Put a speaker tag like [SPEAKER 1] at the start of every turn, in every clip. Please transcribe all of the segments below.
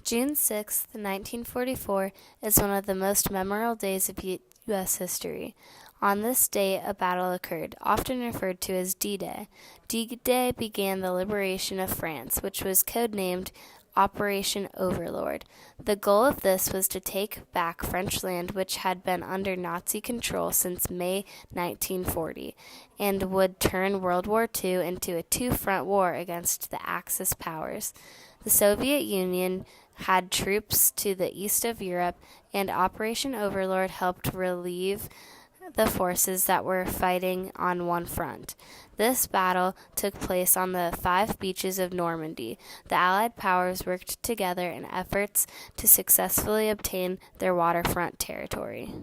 [SPEAKER 1] June 6, 1944 is one of the most memorable days of U.S. history. On this day, a battle occurred, often referred to as D-Day. D-Day began the liberation of France, which was codenamed Operation Overlord. The goal of this was to take back French land which had been under Nazi control since May 1940 and would turn World War II into a two-front war against the Axis powers. The Soviet Union had troops to the east of Europe, and Operation Overlord helped relieve the forces that were fighting on one front. This battle took place on the 5 beaches of Normandy. The Allied powers worked together in efforts to successfully obtain their waterfront territory.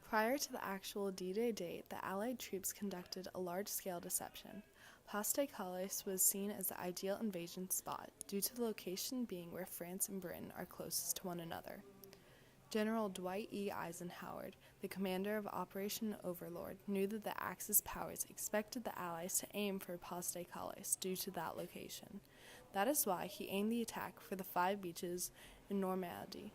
[SPEAKER 2] Prior to the actual D-Day date, the Allied troops conducted a large-scale deception. Pas de Calais was seen as the ideal invasion spot, due to the location being where France and Britain are closest to one another. General Dwight E. Eisenhower, the commander of Operation Overlord, knew that the Axis powers expected the Allies to aim for Pas de Calais due to that location. That is why he aimed the attack for the 5 beaches in Normandy.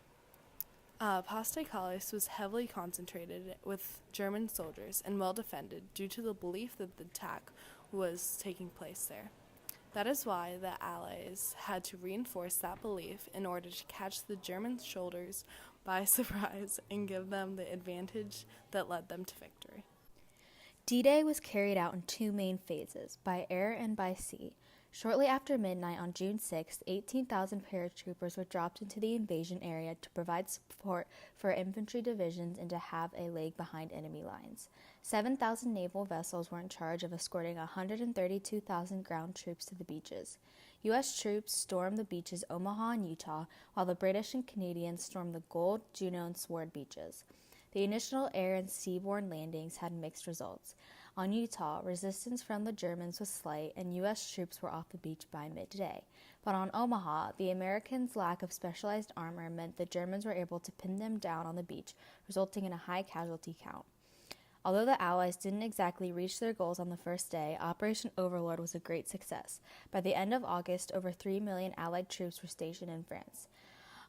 [SPEAKER 2] Pas de Calais was heavily concentrated with German soldiers and well defended due to the belief that the attack was taking place there. That is why the Allies had to reinforce that belief in order to catch the German soldiers by surprise and give them the advantage that led them to victory.
[SPEAKER 3] D-Day was carried out in 2 main phases, by air and by sea. Shortly after midnight on June 6, 18,000 paratroopers were dropped into the invasion area to provide support for infantry divisions and to have a leg behind enemy lines. 7,000 naval vessels were in charge of escorting 132,000 ground troops to the beaches. U.S. troops stormed the beaches Omaha and Utah, while the British and Canadians stormed the Gold, Juno, and Sword beaches. The initial air and seaborne landings had mixed results. On Utah, resistance from the Germans was slight, and U.S. troops were off the beach by midday. But on Omaha, the Americans' lack of specialized armor meant the Germans were able to pin them down on the beach, resulting in a high casualty count. Although the Allies didn't exactly reach their goals on the first day, Operation Overlord was a great success. By the end of August, over 3 million Allied troops were stationed in France.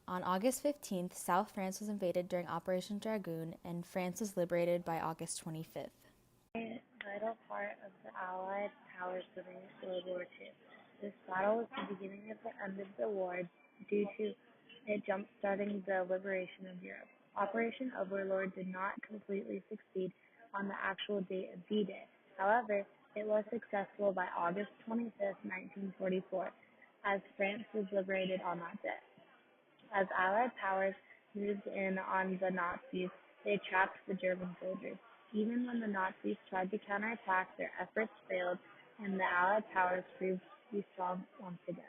[SPEAKER 3] On August 15th, South France was invaded during Operation Dragoon, and France was liberated by August 25th.
[SPEAKER 4] A vital part of the Allied powers during World War II. This battle was the beginning of the end of the war due to it jump-starting the liberation of Europe. Operation Overlord did not completely succeed on the actual date of D-Day. However, it was successful by August 25, 1944, as France was liberated on that day. As Allied powers moved in on the Nazis, they trapped the German soldiers. Even when the Nazis tried to counterattack, their efforts failed, and the Allied powers proved to be strong once again.